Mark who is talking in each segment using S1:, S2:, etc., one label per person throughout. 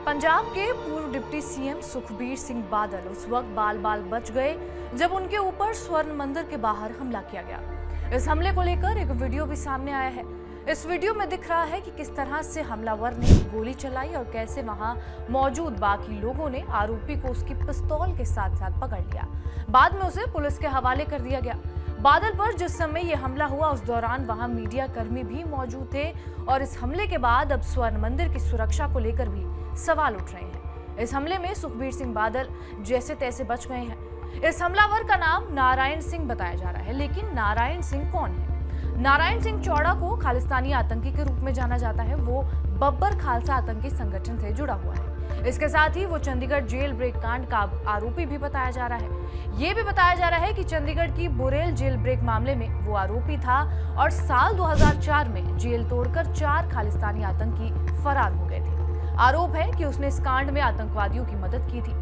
S1: पंजाब के पूर्व deputy CM Sukhbir Singh Badal उस वक्त बाल बाल बच गए जब उनके ऊपर स्वर्ण मंदिर के बाहर हमला किया गया। इस हमले को लेकर एक वीडियो भी सामने आया है। इस वीडियो में दिख रहा है कि किस तरह से हमलावर ने गोली चलाई और कैसे वहां मौजूद बाकी लोगों ने आरोपी को उसकी पिस्तौल के साथ साथ पकड़ लिया। बाद में उसे पुलिस के हवाले कर दिया गया। बादल पर जिस समय यह हमला हुआ उस दौरान वहां मीडिया कर्मी भी मौजूद थे और इस हमले के बाद अब स्वर्ण मंदिर की सुरक्षा को लेकर भी सवाल उठ रहे हैं। इस हमले में सुखबीर सिंह बादल जैसे तैसे बच गए हैं। इस हमलावर का नाम नारायण सिंह बताया जा रहा है, लेकिन नारायण सिंह कौन है? नारायण सिंह चौड़ा को खालिस्तानी आतंकी के रूप में जाना जाता है। वो बब्बर खालसा आतंकी संगठन से जुड़ा हुआ है। इसके साथ ही वो चंडीगढ़ जेल ब्रेक कांड का आरोपी भी बताया जा रहा है। ये भी बताया जा रहा है कि चंडीगढ़ की बुरेल जेल ब्रेक मामले में वो आरोपी था और साल 2004 में जेल तोड़कर 4 खालिस्तानी आतंकी फरार हो गए थे। आरोप है कि उसने इस कांड में आतंकवादियों की मदद की थी।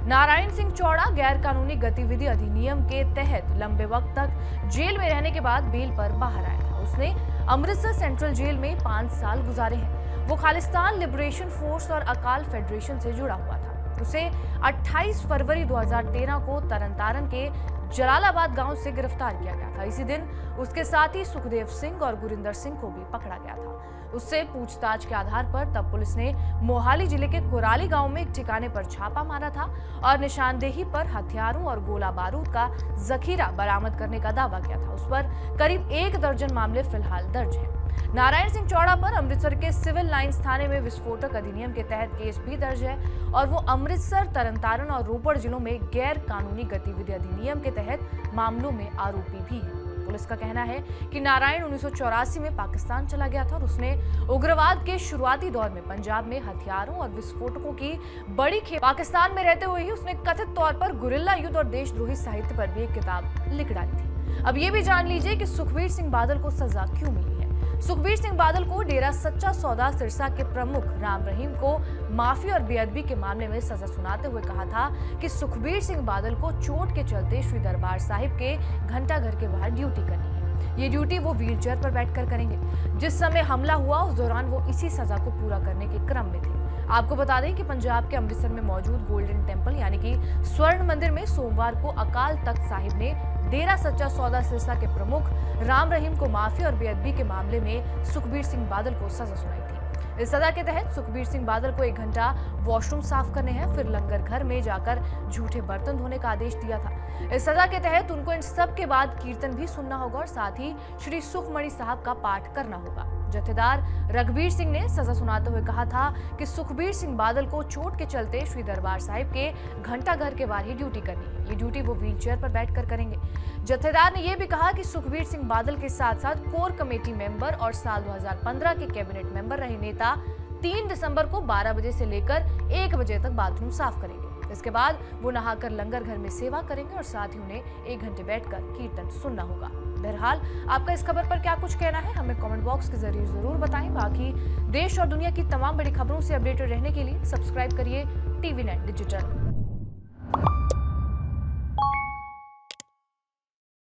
S1: नारायण सिंह चौड़ा गैर कानूनी गतिविधि अधिनियम के तहत लंबे वक्त तक जेल में रहने के बाद बेल पर बाहर आया था। उसने अमृतसर सेंट्रल जेल में 5 साल गुजारे हैं। वो खालिस्तान लिबरेशन फोर्स और अकाल फेडरेशन से जुड़ा हुआ था। उसे 28 फरवरी 2013 को तरनतारन के जलालाबाद गांव से गिरफ्तार किया गया था। इसी दिन उसके साथी सुखदेव सिंह और गुरिंदर सिंह को भी पकड़ा गया था। उससे पूछताछ के आधार पर तब पुलिस ने मोहाली जिले के कुराली गांव में एक ठिकाने पर छापा मारा था और निशानदेही पर हथियारों और गोला बारूद का जखीरा बरामद करने का दावा किया था। उस पर करीब 1 दर्जन मामले फिलहाल दर्ज हैं। नारायण सिंह चौड़ा पर अमृतसर के सिविल लाइंस थाने में विस्फोटक अधिनियम के तहत केस भी दर्ज है और वो अमृतसर, तरनतारन और रोपड़ जिलों में गैर कानूनी गतिविधि अधिनियम के तहत मामलों में आरोपी भी है। पुलिस का कहना है कि नारायण 1984 में पाकिस्तान चला गया था और उसने उग्रवाद के शुरुआती दौर में पंजाब में हथियारों और विस्फोटकों की बड़ी खेप पाकिस्तान में रहते हुए ही उसने कथित तौर पर गुरिल्ला युद्ध और देशद्रोही साहित्य पर भी एक किताब लिख डाली थी। अब ये भी जान लीजिए कि सुखबीर सिंह बादल को सजा क्यों मिली है। सुखबीर सिंह बादल को डेरा सच्चा सौदा सिरसा के प्रमुख राम रहीम को माफी और बेअदबी के मामले में सजा सुनाते हुए कहा था कि सुखबीर सिंह बादल को चोट के चलते श्री दरबार साहिब के घंटाघर के बाहर ड्यूटी करनी है। ये ड्यूटी वो व्हीलचेयर पर बैठकर करेंगे। जिस समय हमला हुआ उस दौरान वो इसी सजा को पूरा करने के क्रम में थे। आपको बता दें कि पंजाब के अमृतसर में मौजूद गोल्डन टेम्पल यानी कि स्वर्ण मंदिर में सोमवार को अकाल तख्त साहिब ने डेरा सच्चा सौदा सिरसा के प्रमुख राम रहीम को माफी और बेअदबी के मामले में सुखबीर सिंह बादल को सजा सुनाई थी। इस सजा के तहत सुखबीर सिंह बादल को 1 घंटा वॉशरूम साफ करने हैं, फिर लंगर घर में जाकर झूठे बर्तन धोने का आदेश दिया था। इस सजा के तहत उनको इन सब के बाद कीर्तन भी सुनना होगा और साथ ही श्री सुखमणि साहब का पाठ करना होगा। जत्थेदार रघबीर सिंह ने सजा सुनाते हुए कहा था कि सुखबीर सिंह बादल को चोट के चलते श्री दरबार साहिब के घंटाघर के बाहर ही ड्यूटी करनी है। ये ड्यूटी वो व्हीलचेयर पर बैठकर करेंगे। जत्थेदार ने यह भी कहा कि सुखबीर सिंह बादल के साथ साथ कोर कमेटी मेंबर और साल 2015 के कैबिनेट मेंबर रहे नेता 3 दिसंबर को 12 बजे से लेकर 1 बजे तक बाथरूम साफ करेंगे। इसके बाद वो नहाकर लंगर घर में सेवा करेंगे और साथ ही उन्हें 1 घंटे बैठकर कीर्तन सुनना होगा। बहरहाल आपका इस खबर पर क्या कुछ कहना है हमें कमेंट बॉक्स के जरिए जरूर बताएं। बाकी देश और दुनिया की तमाम बड़ी खबरों से अपडेटेड रहने के लिए सब्सक्राइब करिए टीवी नेट डिजिटल।